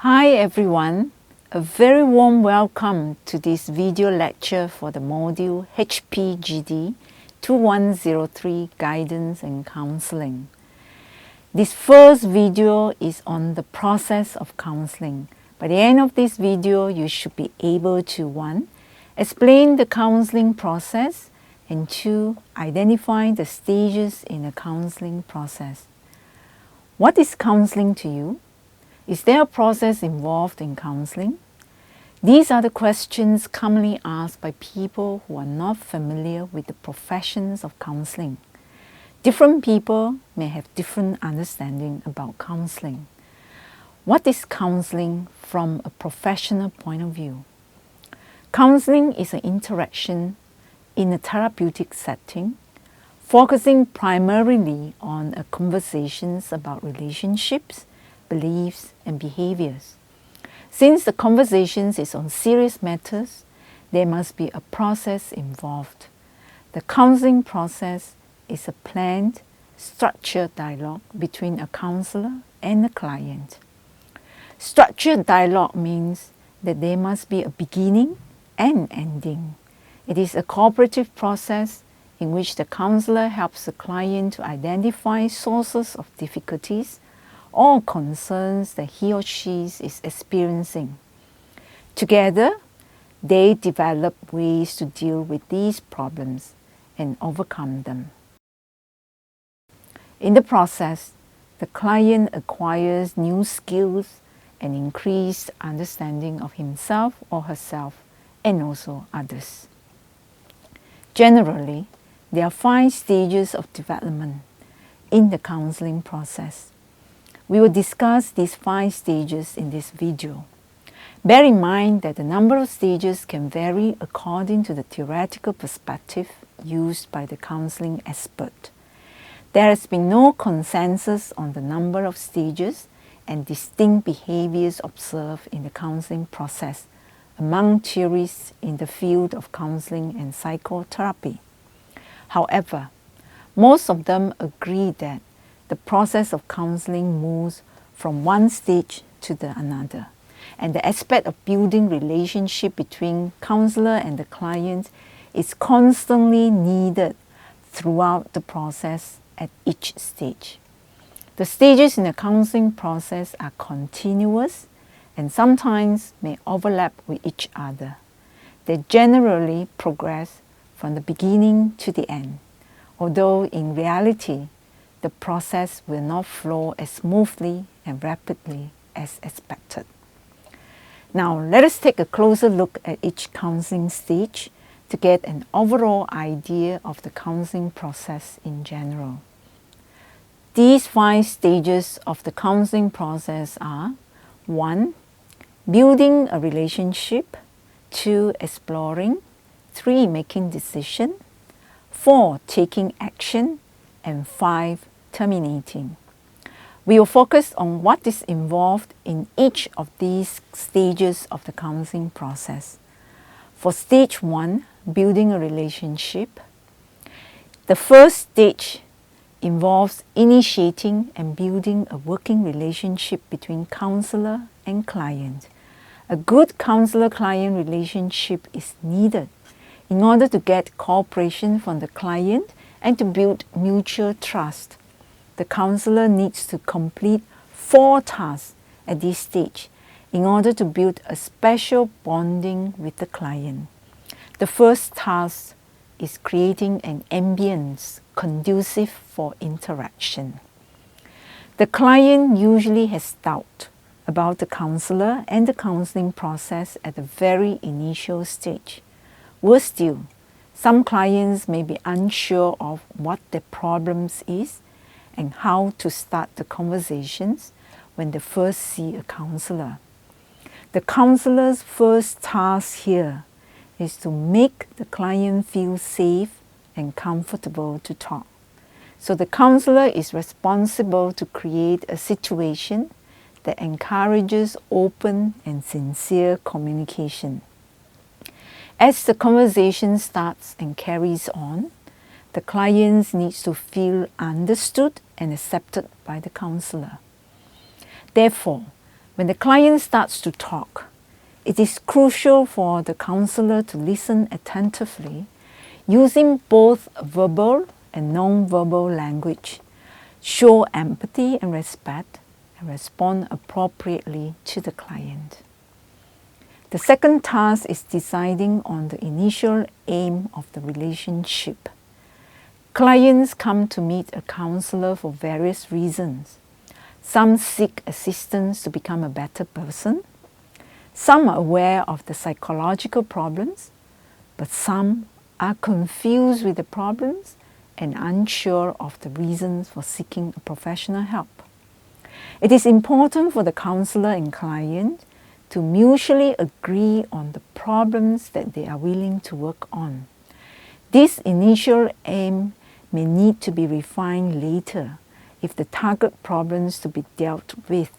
Hi everyone, a very warm welcome to this video lecture for the module HPGD 2103 Guidance and Counseling. This first video is on the process of counseling. By the end of this video, you should be able to 1. Explain the counseling process and 2. Identify the stages in the counseling process. What is counseling to you? Is there a process involved in counseling? These are the questions commonly asked by people who are not familiar with the professions of counseling. Different people may have different understanding about counseling. What is counseling from a professional point of view? Counseling is an interaction in a therapeutic setting, focusing primarily on conversations about relationships, beliefs, and behaviors. Since the conversations is on serious matters, there must be a process involved. The counseling process is a planned, structured dialogue between a counselor and a client. Structured dialogue means that there must be a beginning and ending. It is a cooperative process in which the counselor helps the client to identify sources of difficulties or concerns that he or she is experiencing. Together, they develop ways to deal with these problems and overcome them. In the process, the client acquires new skills and increased understanding of himself or herself and also others. Generally, there are 5 stages of development in the counseling process. We will discuss these 5 stages in this video. Bear in mind that the number of stages can vary according to the theoretical perspective used by the counseling expert. There has been no consensus on the number of stages and distinct behaviors observed in the counseling process among theorists in the field of counseling and psychotherapy. However, most of them agree that the process of counseling moves from one stage to the another, and the aspect of building relationship between counselor and the client is constantly needed throughout the process at each stage. The stages in the counseling process are continuous and sometimes may overlap with each other. They generally progress from the beginning to the end, although in reality, the process will not flow as smoothly and rapidly as expected. Now, let us take a closer look at each counseling stage to get an overall idea of the counseling process in general. These 5 stages of the counseling process are 1. Building a relationship, 2. Exploring, 3. Making decision, 4. Taking action, and 5. Terminating. We will focus on what is involved in each of these stages of the counseling process. For stage 1, building a relationship, the first stage involves initiating and building a working relationship between counselor and client. A good counselor-client relationship is needed in order to get cooperation from the client and to build mutual trust. The counselor needs to complete 4 tasks at this stage in order to build a special bonding with the client. The first task is creating an ambience conducive for interaction. The client usually has doubt about the counselor and the counseling process at the very initial stage. Worse still, some clients may be unsure of what their problems is and how to start the conversations when they first see a counselor. The counselor's first task here is to make the client feel safe and comfortable to talk. So the counselor is responsible to create a situation that encourages open and sincere communication. As the conversation starts and carries on, the client needs to feel understood and accepted by the counselor. Therefore, When the client starts to talk, it is crucial for the counselor to listen attentively, using both verbal and non-verbal language, show empathy and respect, and respond appropriately to the client. The second task is deciding on the initial aim of the relationship. Clients come to meet a counselor for various reasons. Some seek assistance to become a better person. Some are aware of the psychological problems, but some are confused with the problems and unsure of the reasons for seeking a professional help. It is important for the counselor and client to mutually agree on the problems that they are willing to work on. This initial aim may need to be refined later if the target problems to be dealt with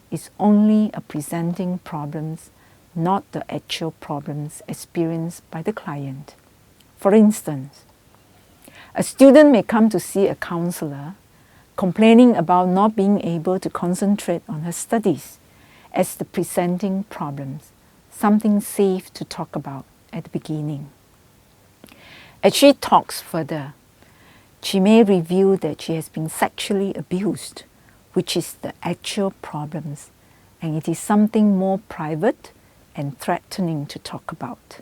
is only a presenting problems, not the actual problems experienced by the client. For instance, a student may come to see a counselor complaining about not being able to concentrate on her studies as the presenting problems, something safe to talk about at the beginning. As she talks further, she may reveal that she has been sexually abused, which is the actual problems, and it is something more private and threatening to talk about.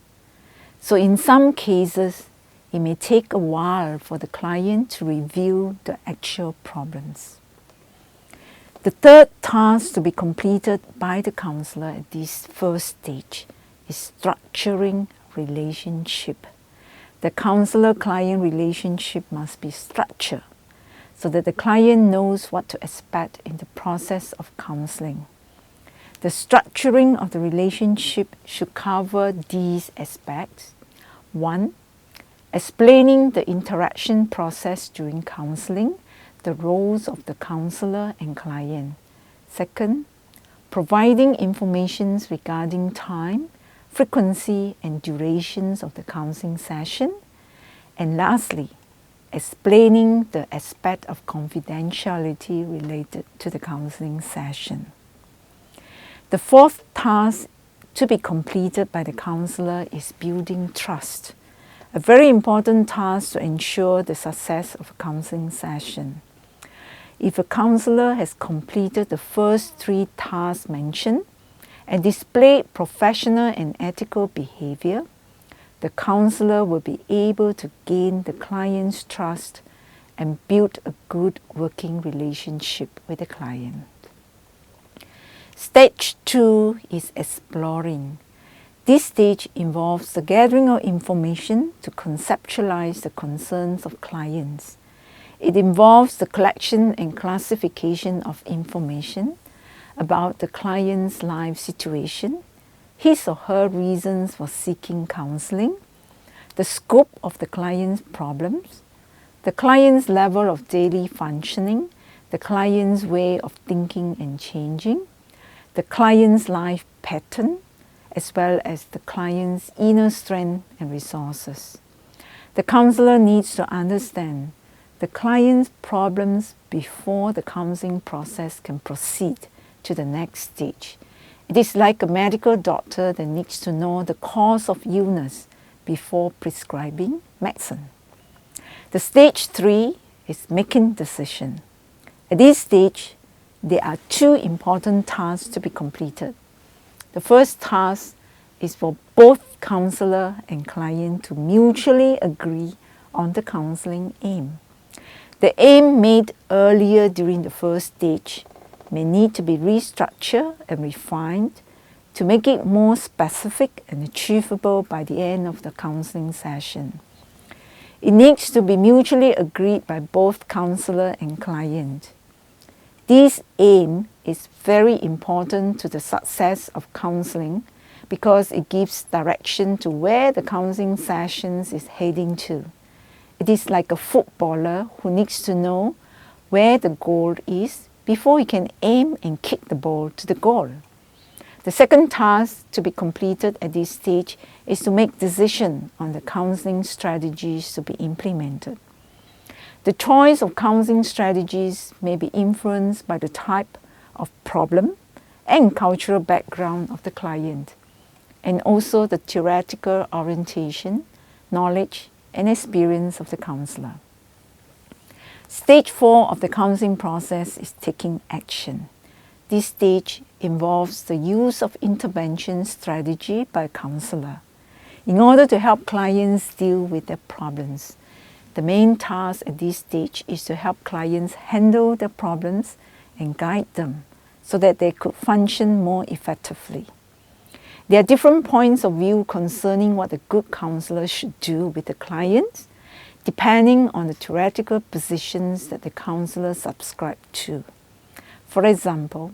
So in some cases, it may take a while for the client to reveal the actual problems. The third task to be completed by the counselor at this first stage is structuring relationship. The counselor-client relationship must be structured so that the client knows what to expect in the process of counseling. The structuring of the relationship should cover these aspects. 1. Explaining the interaction process during counseling, the roles of the counselor and client. 2. Providing information regarding time, frequency and durations of the counseling session. And lastly, explaining the aspect of confidentiality related to the counseling session. The fourth task to be completed by the counselor is building trust, a very important task to ensure the success of a counseling session. If a counselor has completed the first 3 tasks mentioned and displayed professional and ethical behavior, the counselor will be able to gain the client's trust and build a good working relationship with the client. Stage 2 is exploring. This stage involves the gathering of information to conceptualize the concerns of clients. It involves the collection and classification of information about the client's life situation, his or her reasons for seeking counseling, the scope of the client's problems, the client's level of daily functioning, the client's way of thinking and changing, the client's life pattern, as well as the client's inner strength and resources. The counselor needs to understand the client's problems before the counseling process can proceed to the next stage. It is like a medical doctor that needs to know the cause of illness before prescribing medicine. The stage 3 is making decision. At this stage, there are 2 important tasks to be completed. The first task is for both counselor and client to mutually agree on the counseling aim. The aim made earlier during the first stage may need to be restructured and refined to make it more specific and achievable by the end of the counseling session. It needs to be mutually agreed by both counselor and client. This aim is very important to the success of counseling because it gives direction to where the counseling sessions is heading to. It is like a footballer who needs to know where the goal is before he can aim and kick the ball to the goal. The second task to be completed at this stage is to make decisions on the counseling strategies to be implemented. The choice of counseling strategies may be influenced by the type of problem and cultural background of the client, and also the theoretical orientation, knowledge, and experience of the counselor. Stage 4 of the counseling process is taking action. This stage involves the use of intervention strategy by a counselor in order to help clients deal with their problems. The main task at this stage is to help clients handle their problems and guide them so that they could function more effectively. There are different points of view concerning what a good counselor should do with the client, depending on the theoretical positions that the counselor subscribes to. For example,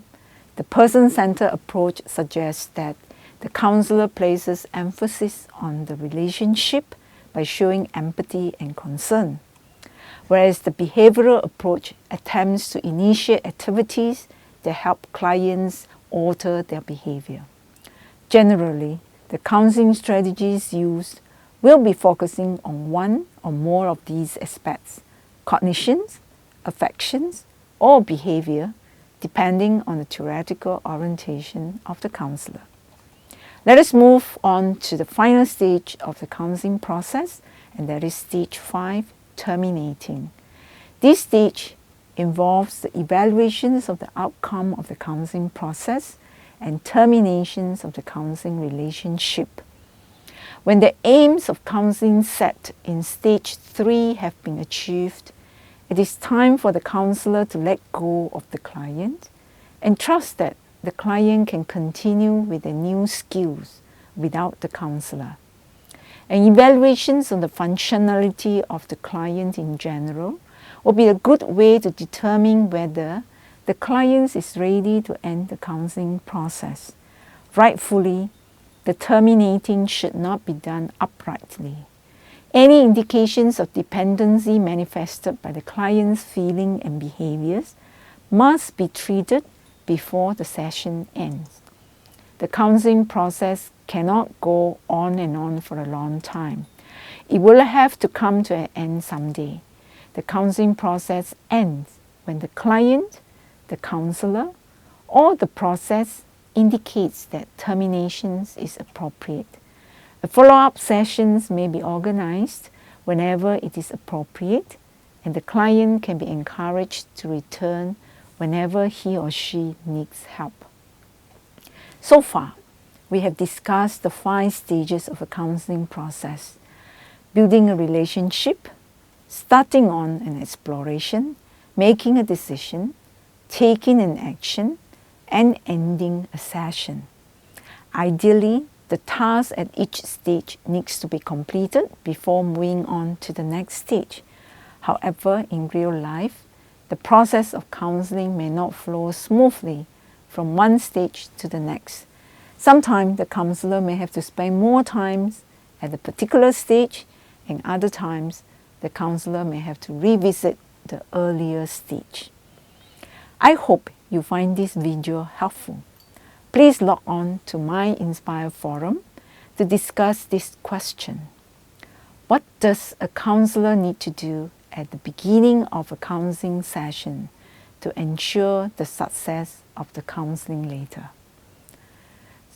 the person-centered approach suggests that the counselor places emphasis on the relationship by showing empathy and concern, whereas the behavioral approach attempts to initiate activities that help clients alter their behavior. Generally, the counseling strategies used will be focusing on one or more of these aspects: cognitions, affections, or behavior, depending on the theoretical orientation of the counselor. Let us move on to the final stage of the counseling process, and that is stage 5, terminating. This stage involves the evaluations of the outcome of the counseling process and terminations of the counseling relationship. When the aims of counseling set in stage 3 have been achieved, it is time for the counselor to let go of the client and trust that the client can continue with their new skills without the counselor. And evaluations on the functionality of the client in general will be a good way to determine whether the client is ready to end the counseling process. Rightfully, the terminating should not be done uprightly. Any indications of dependency manifested by the client's feeling and behaviors must be treated before the session ends. The counseling process cannot go on and on for a long time. It will have to come to an end someday. The counseling process ends when the client, the counselor, or the process indicates that termination is appropriate. A follow-up sessions may be organized whenever it is appropriate, and the client can be encouraged to return whenever he or she needs help. So far, we have discussed the 5 stages of a counseling process: building a relationship, starting on an exploration, making a decision, taking an action, and ending a session. Ideally, the task at each stage needs to be completed before moving on to the next stage. However, in real life, the process of counseling may not flow smoothly from one stage to the next. Sometimes the counselor may have to spend more time at a particular stage, and other times the counselor may have to revisit the earlier stage. I hope you find this video helpful. Please log on to my Inspire forum to discuss this question. What does a counselor need to do at the beginning of a counseling session to ensure the success of the counseling later?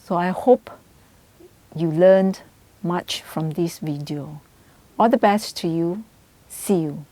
So I hope you learned much from this video. All the best to you. See you.